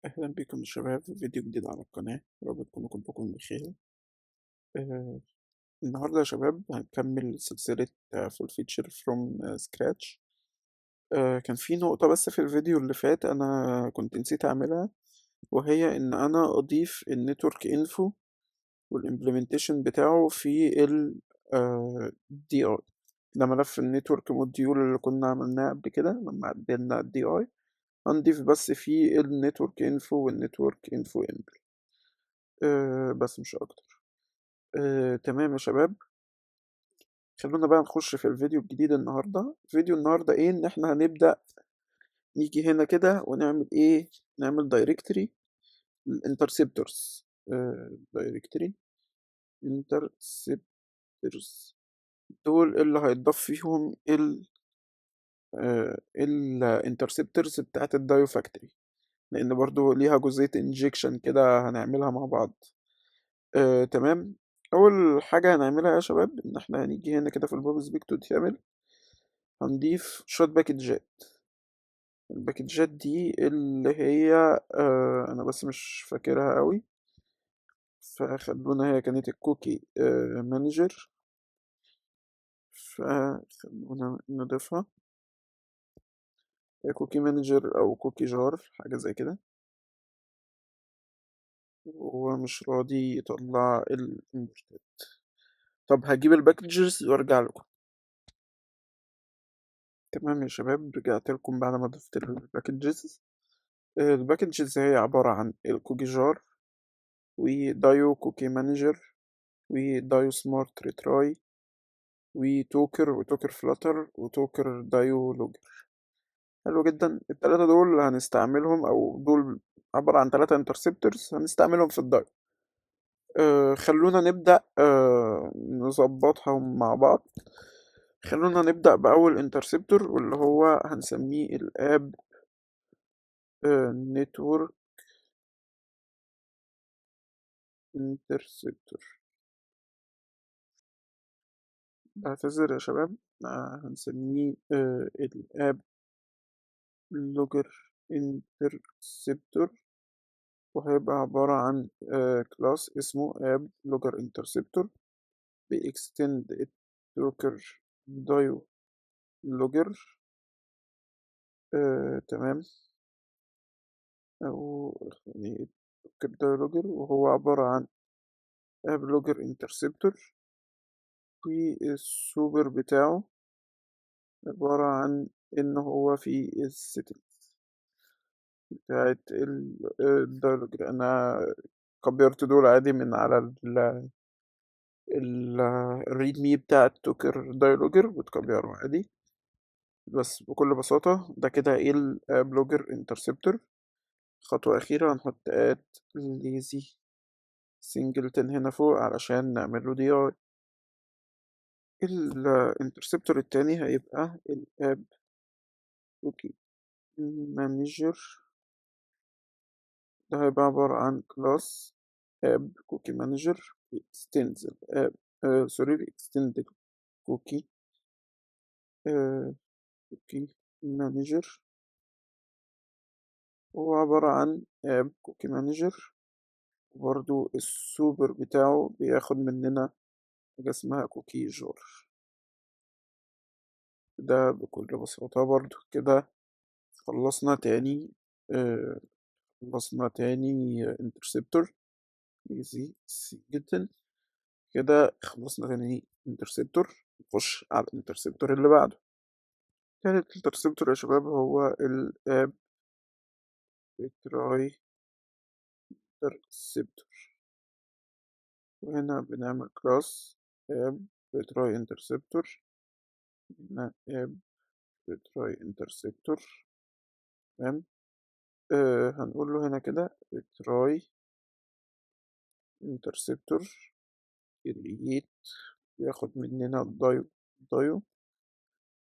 أهلا بكم يا شباب في فيديو جديد على القناة. يا رب تكونوا كلكم بخير. آه النهاردة يا شباب هنكمل سلسلة فول فيتشر فروم سكراتش. كان في نقطة بس في الفيديو اللي فات أنا كنت نسيت أعملها، وهي إن أنا أضيف النتورك انفو والإمبلمنتيشن بتاعه في ال دي اي. ده ملف النتورك موديول اللي كنا عملناه قبل كده لما عدلنا الدي اي. هنضيف بس فيه النتورك انفو والنتورك انفو بس مش أكتر. تمام يا شباب، خلونا بقى نخش في الفيديو الجديد النهاردة. فيديو النهاردة ايه؟ ان احنا هنبدأ نيجي هنا كده ونعمل ايه، نعمل دايركتوري الانترسبتورز. دايركتوري انترسبتورز دول اللي هيتضاف فيهم الانترسبتورز بتاعت الدايو فاكتوري، لان برضو ليها جزئية انجكشن كده هنعملها مع بعض. تمام. اول حاجة هنعملها يا شباب ان احنا هنيجي هنا كده في البوب سبيكتو تعمل، هنضيف شوية باكجات. الباكجات دي اللي هي انا بس مش فاكرها قوي، فخلونا، هي كانت الكوكي مانجر، فخلونا نضيفها. هي كوكي مانجر او كوكي جار حاجة زي كده. هو مش راضي يطلع الانبوتات. طب هجيب الباكجز وارجع لكم. تمام يا شباب، رجعت لكم بعد ما ضفت الباكجز. الباكجز هي عبارة عن الكوكي جار ودايو كوكي مانجر ودايو سمارت ريتراي وتوكر فلاتر وتوكر دايو لوجر. حلو جدا. التلاتة دول هنستعملهم، او دول عبارة عن تلاتة انترسبتورز هنستعملهم في الدايو. خلونا نبدأ نظبطهم مع بعض. خلونا نبدأ بأول انترسبتور واللي هو هنسميه الاب نتورك انترسبتور. بعتذر يا شباب، هنسميه الاب لوجر انترسبتور، وهيبقى عبارة عن كلاس اسمه اب لوجر انترسبتور بيكستند التوكر دايو لوجر. تمام. أو يعني التوكر دايو لوجر، وهو عبارة عن اب لوجر انترسبتور، والسوبر بتاعه عبارة عن إن هو في السيتنجز بتاعت الدايلوجر. أنا كبرت دول عادي من على الريد مي بتاع التوكر دايلوجر وتكبره عادي. بس بكل بساطة ده كده ايه البلوجر انترسبتور. خطوة أخيرة هنحط اد ليزي سينجلتون هنا فوق علشان نعمله دي اي. الانترسبتور التاني هيبقى الاب كوكي مانجر. ده هيبقى عبارة عن كلاس اب كوكي مانجر بيكستندز الاب، سوري، بيكستند الكوكي كوكي مانجر. هو عبارة عن اب كوكي مانجر، وبرضو السوبر بتاعه بياخد مننا حاجة اسمها كوكي جار. ده بكل بساطة برضو كده خلصنا تاني. آه خلصنا تاني انترسبتور ايزي جدا. كده خلصنا تاني انترسبتور، نخش على الانترسبتور اللي بعده. تالت انترسبتور يا شباب هو الاب تراي انترسبتور، وهنا بنعمل كلاس اب تراي انترسبتور. هنا اب تراي انترسبتور. تمام. هنقول له هنا كده تراي انترسبتور كرييت، ياخد مننا الدايو.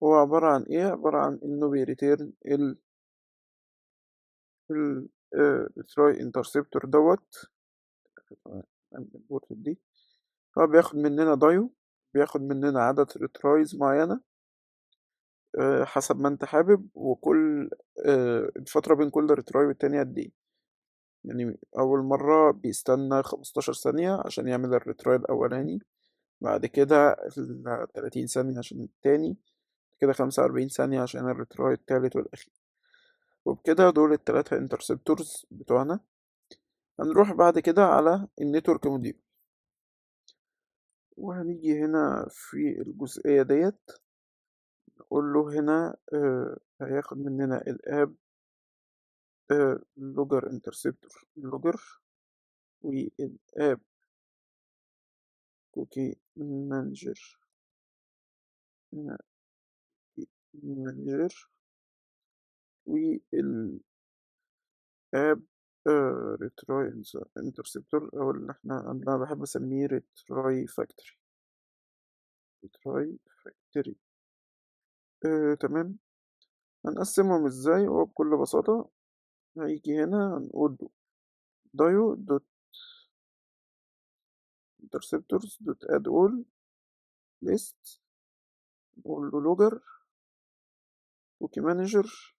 هو عبارة عن ايه؟ عبارة عن انه بيريتيرن ال تراي انترسبتور دوت. البورت دي هو بياخد مننا دايو، بياخد مننا عدد ريترايز معينة حسب ما انت حابب، وكل الفترة بين كل ريتراي والتانية قد ايه. يعني أول مرة بيستنى 15 ثانية عشان يعمل الريتراي الأولاني، بعد كده 30 ثانية عشان التاني، كده 45 ثانية عشان الريتراي التالت والأخير. وبكده دول التلاتة انترسبتورز بتوعنا. هنروح بعد كده على النتورك موديول، وهنيجي هنا في الجزئية ديت نقول له هنا هياخد مننا الاب لوجر انترسبتور لوجر، والاب كوكي مانجر مانجر، والاب ريتراي انترسبتور، او اللي انا بحب اسميه ريتراي فاكتوري. ريتراي فاكتوري تمام. هنقسمهم ازاي؟ هو بكل بساطة هيجي هنا هنقول له دايو دوت interceptors دوت add all list، نقول له logger كوكي مانجر،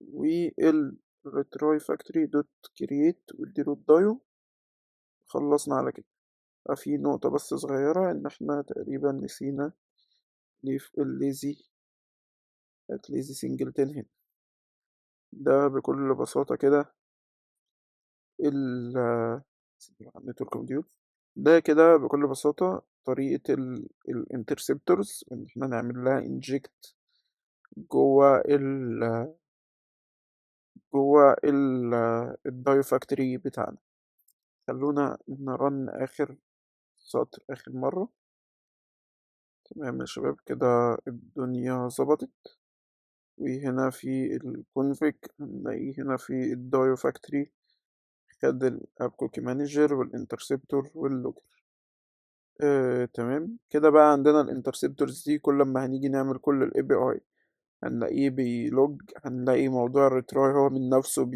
وال retry factory دوت create واديله الدايو. خلصنا على كده. في نقطة بس صغيرة إن احنا تقريبا نسينا نضيف الليزي سنجلتين هنا. ده بكل بساطة كده ال النتورك موديول. ده كده بكل بساطة طريقة الانترسبتورز ان احنا نعمل لها انجكت جوه جوه الدايو فاكتوري بتاعنا. خلونا نرن اخر سطر اخر مرة. تمام يا شباب، كده الدنيا ظبطت. وهنا في الكونفيج هنلاقيه هنا في الدايو فاكتوري، خد الاب كوكي مانجر والانترسبتور واللوجر. تمام كده بقى عندنا الانترسبتورز دي، كل ما هنيجي نعمل كل الاي بي اي هنلاقيه بيلوج، هنلاقي موضوع الريتراي هو من نفسه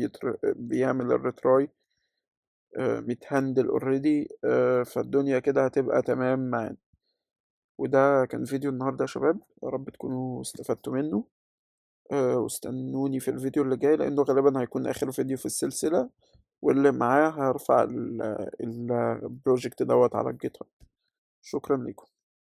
بيعمل الريتراي متهندل اوريدي. فالدنيا كده هتبقى تمام معانا. وده كان فيديو النهاردة يا شباب، يا رب تكونوا استفدتوا منه. واستنوني في الفيديو اللي جاي لأنه غالبا هيكون آخر فيديو في السلسلة، واللي معاه هرفع البروجكت دوت على الجيت هاب. شكرا لكم.